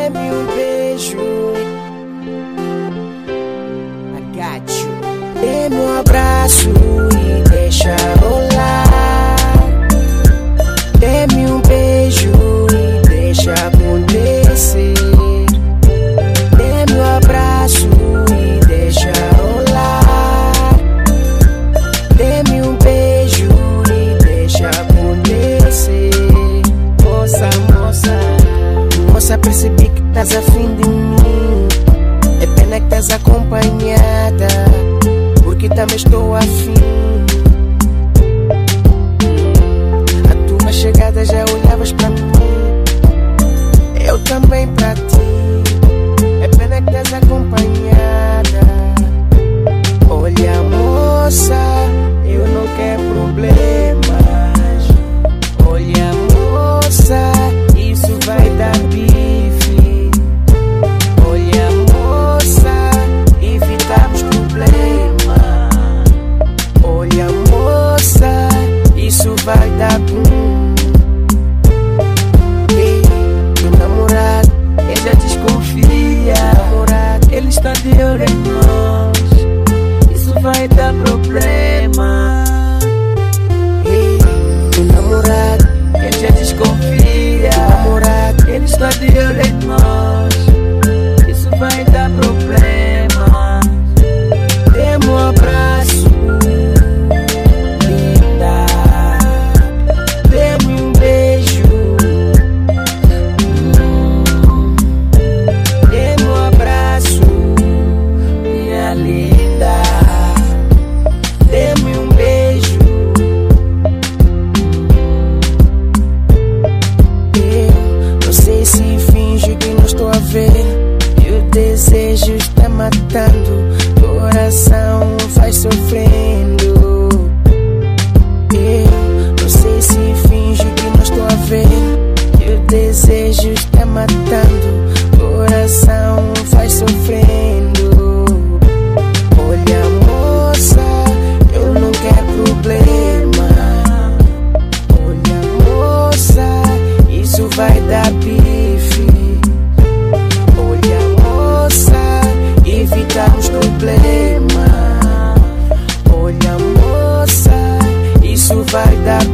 dê-me um beijo, I got you. Dê-me um abraço e deixa rolar. Dê-me um beijo e deixa acontecer. Dê-me um abraço e deixa rolar. Dê-me um beijo e deixa acontecer. Moça, moça, moça, percebi que estás afim de mim. É pena que estás acompanhada, porque também estou afim. A tua chegada já olhavas pra mim, eu também pra ti. É pena que estás acompanhada. Olha, moça, eu não quero problemas. Olha, moça, isso vai dar bife. Olha, moça, evitamos problema. Olha, moça, isso vai dar boom. Ei, meu namorado, ele já desconfia. Namorado, ele está de olho em nós. Isso vai dar problema. Ei, meu namorado, ele já desconfia. Namorado, ele está de olho em nós. Isso vai dar problema. Dê-me um abraço, linda. Dê-me um beijo. Dê-me um abraço, minha linda. Dê-me um beijo. Eu não sei se finge que não estou a ver. E o desejo está matando, coração vai sofrendo. Eu não sei se finge que não estou a ver. E o desejo está matando, coração vai sofrendo. Olha, moça, eu não quero problema. Olha, moça, isso vai dar bife. Olha, moça, evitamos problema. Olha, moça, isso vai dar